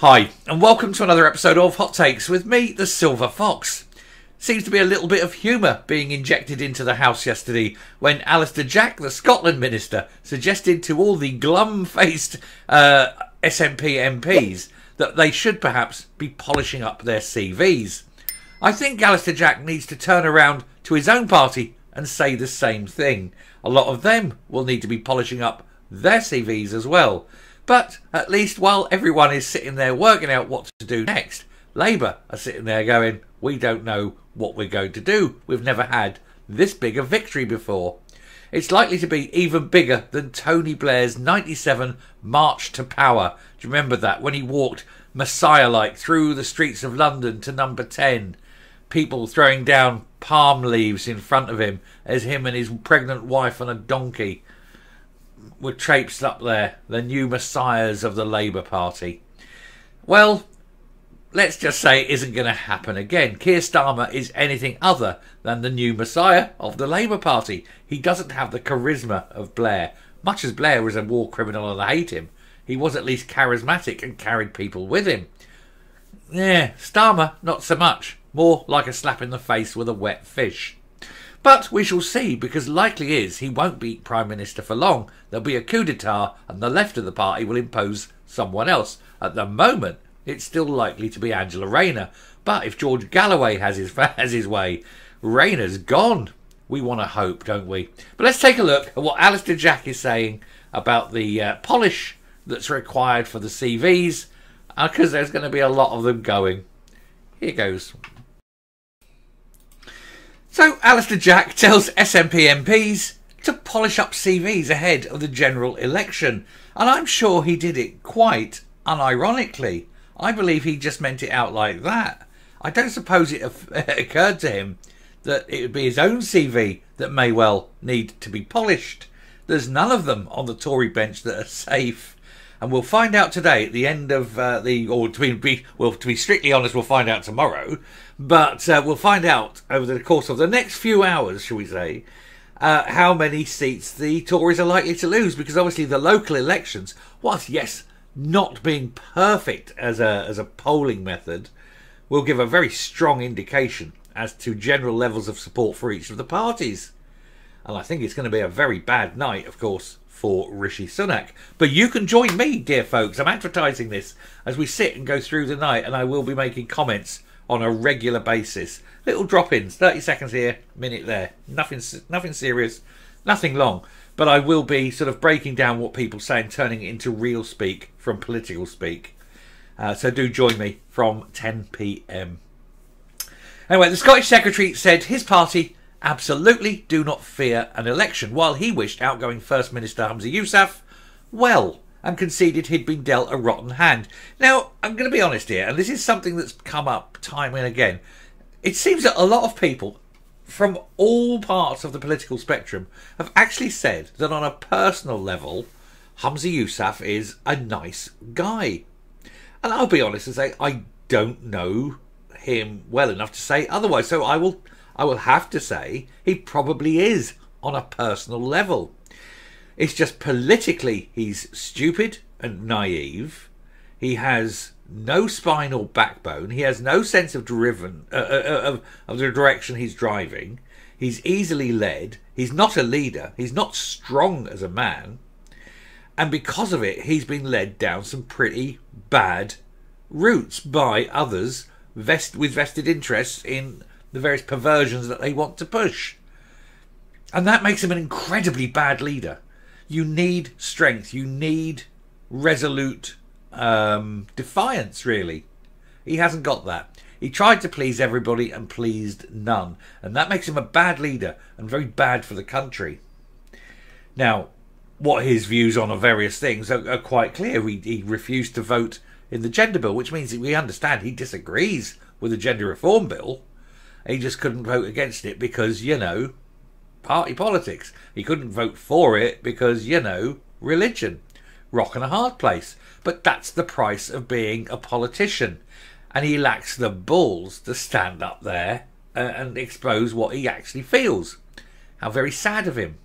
Hi, and welcome to another episode of Hot Takes with me, the Silver Fox. Seems to be a little bit of humour being injected into the House yesterday when Alister Jack, the Scotland Minister, suggested to all the glum-faced SNP MPs that they should perhaps be polishing up their CVs. I think Alister Jack needs to turn around to his own party and say the same thing. A lot of them will need to be polishing up their CVs as well. But at least while everyone is sitting there working out what to do next, Labour are sitting there going, we don't know what we're going to do. We've never had this big a victory before. It's likely to be even bigger than Tony Blair's 97 March to Power. Do you remember that? When he walked Messiah-like through the streets of London to number 10. People throwing down palm leaves in front of him as him and his pregnant wife on a donkey were traipsed up there, the new messiahs of the Labour Party. Well, let's just say it isn't going to happen again. Keir Starmer is anything other than the new messiah of the Labour Party. He doesn't have the charisma of Blair. Much as Blair was a war criminal and I hate him, he was at least charismatic and carried people with him. Yeah, Starmer, not so much. More like a slap in the face with a wet fish. But we shall see, because likely is he won't be Prime Minister for long. There'll be a coup d'etat and the left of the party will impose someone else. At the moment, it's still likely to be Angela Rayner. But if George Galloway has his way, Rayner's gone. We want to hope, don't we? But let's take a look at what Alister Jack is saying about the polish that's required for the CVs, because there's going to be a lot of them going. Here goes. So Alister Jack tells SNP MPs to polish up CVs ahead of the general election. And I'm sure he did it quite unironically. I believe he just meant it out like that. I don't suppose it occurred to him that it would be his own CV that may well need to be polished. There's none of them on the Tory bench that are safe. And we'll find out today at the end of to be strictly honest, we'll find out tomorrow. But we'll find out over the course of the next few hours, shall we say, how many seats the Tories are likely to lose. Because obviously the local elections, whilst yes, not being perfect as a polling method, will give a very strong indication as to general levels of support for each of the parties. And I think it's going to be a very bad night, of course, for Rishi Sunak. But you can join me, dear folks. I'm advertising this as we sit and go through the night, and I will be making comments on a regular basis. Little drop-ins, 30 seconds here, minute there. Nothing serious, nothing long. But I will be sort of breaking down what people say and turning it into real speak from political speak. So do join me from 10 p.m. Anyway, the Scottish Secretary said his party absolutely do not fear an election, while he wished outgoing First Minister Humza Yousaf well and conceded he'd been dealt a rotten hand. Now, I'm going to be honest here, and this is something that's come up time and again. It seems that a lot of people from all parts of the political spectrum have actually said that on a personal level, Humza Yousaf is a nice guy. And I'll be honest and say I don't know him well enough to say otherwise, so I will have to say he probably is on a personal level. It's just politically he's stupid and naive. He has no spine or backbone. He has no sense of of the direction he's driving. He's easily led. He's not a leader. He's not strong as a man. And because of it, he's been led down some pretty bad routes by others with vested interests in the various perversions that they want to push. And that makes him an incredibly bad leader. You need strength. You need resolute defiance, really. He hasn't got that. He tried to please everybody and pleased none. And that makes him a bad leader and very bad for the country. Now, what his views on various things are quite clear. He refused to vote in the gender bill, which means that we understand he disagrees with the gender reform bill. He just couldn't vote against it because, party politics. He couldn't vote for it because, religion. Rock and a hard place. But that's the price of being a politician. And he lacks the balls to stand up there and expose what he actually feels. How very sad of him.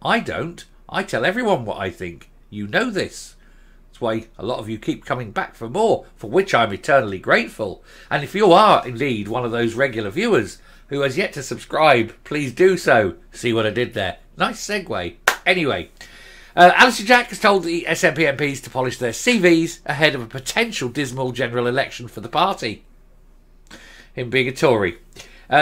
I don't. I tell everyone what I think. You know this. That's why a lot of you keep coming back for more, for which I'm eternally grateful. And if you are indeed one of those regular viewers who has yet to subscribe, please do so. See what I did there? Nice segue. Anyway, Alister Jack has told the SNP MPs to polish their CVs ahead of a potential dismal general election for the party. Him being a Tory.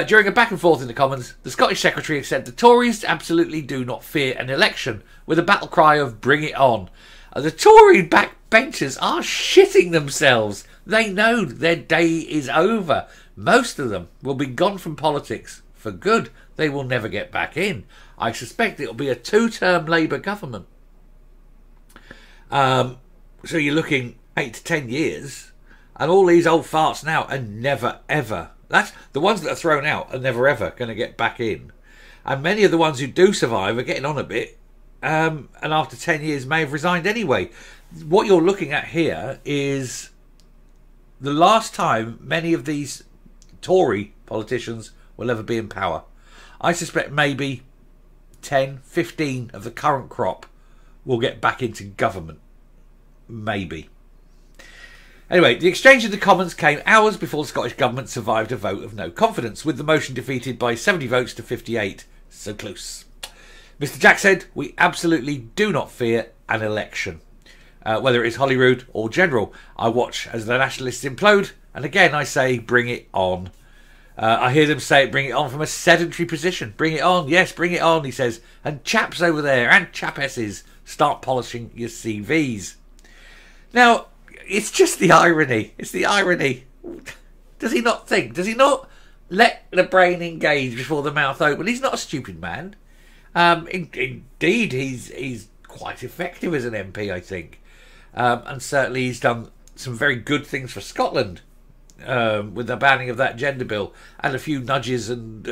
During a back and forth in the Commons, the Scottish Secretary said the Tories absolutely do not fear an election, with a battle cry of "Bring it on." The Tory backbenchers are shitting themselves. They know their day is over. Most of them will be gone from politics for good. They will never get back in. I suspect it will be a 2-term Labour government. So you're looking 8 to 10 years, and all these old farts now are never ever. That's the ones that are thrown out are never ever going to get back in. And many of the ones who do survive are getting on a bit, and after 10 years may have resigned anyway. What you're looking at here is the last time many of these Tory politicians will ever be in power. I suspect maybe 10, 15 of the current crop will get back into government. Maybe. Anyway, the exchange in the Commons came hours before the Scottish Government survived a vote of no confidence, with the motion defeated by 70 votes to 58. So close. Mr Jack said, "We absolutely do not fear an election. Whether it is Holyrood or general, I watch as the nationalists implode, and again I say, bring it on." I hear them say, "Bring it on" from a sedentary position. Bring it on, yes, bring it on, he says. And chaps over there, and chapesses, start polishing your CVs. Now, it's just the irony. It's the irony. Does he not think? Does he not let the brain engage before the mouth open? He's not a stupid man. Indeed, he's quite effective as an MP, I think. And certainly he's done some very good things for Scotland. With the banning of that gender bill, and a few nudges and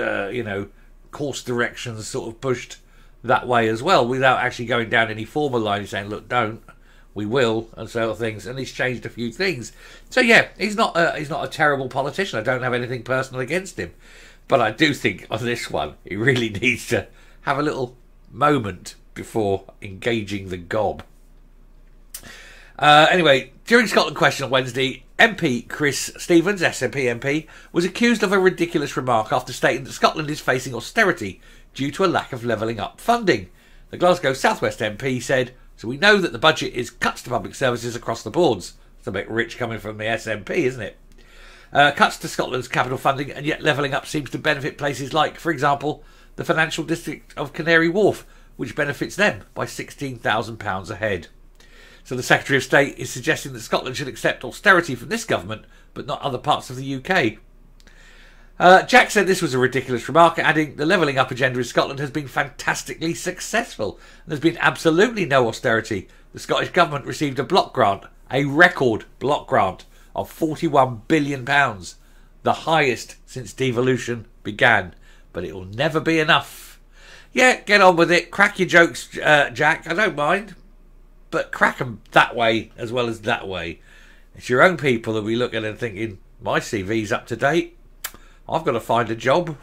course directions sort of pushed that way as well, without actually going down any formal line saying, "Look, don't, we will," and sort of things. And he's changed a few things. So yeah, he's not a terrible politician. I don't have anything personal against him, but I do think on this one he really needs to have a little moment before engaging the gob. Anyway, during Scotland Question on Wednesday, MP Chris Stevens, SNP MP, was accused of a ridiculous remark after stating that Scotland is facing austerity due to a lack of levelling up funding. The Glasgow South West MP said, "So we know that the budget is cuts to public services across the boards." It's a bit rich coming from the SNP, isn't it? Cuts to Scotland's capital funding, and yet levelling up seems to benefit places like, for example, the financial district of Canary Wharf, which benefits them by £16,000 a head. So the Secretary of State is suggesting that Scotland should accept austerity from this government, but not other parts of the UK. Jack said this was a ridiculous remark, adding, "The levelling up agenda in Scotland has been fantastically successful, and there's been absolutely no austerity. The Scottish Government received a block grant, a record block grant, of £41 billion, the highest since devolution began, but it will never be enough." Yeah, get on with it. Crack your jokes, Jack. I don't mind. But crack them that way as well as that way. It's your own people that we look at and thinking, my CV's up to date. I've got to find a job.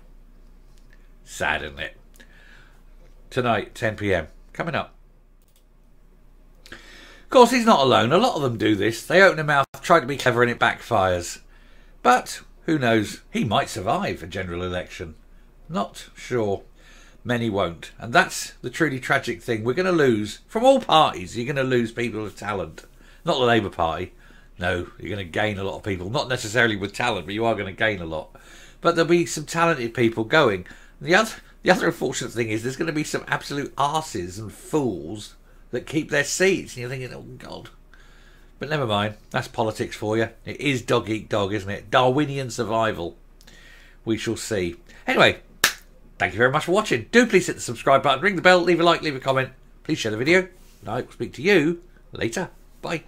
Sad, isn't it? Tonight, 10 p.m. Coming up. Of course, he's not alone. A lot of them do this. They open their mouth, try to be clever, and it backfires. But, who knows? He might survive a general election. Not sure. Many won't. And that's the truly tragic thing. We're going to lose, from all parties, you're going to lose people of talent. Not the Labour Party. No, you're going to gain a lot of people. Not necessarily with talent, but you are going to gain a lot. But there'll be some talented people going. The other unfortunate thing is there's going to be some absolute arses and fools that keep their seats. And you're thinking, oh, God. But never mind. That's politics for you. It is dog eat dog, isn't it? Darwinian survival. We shall see. Anyway, thank you very much for watching. Do please hit the subscribe button, ring the bell, leave a like, leave a comment. Please share the video. And I will speak to you later. Bye.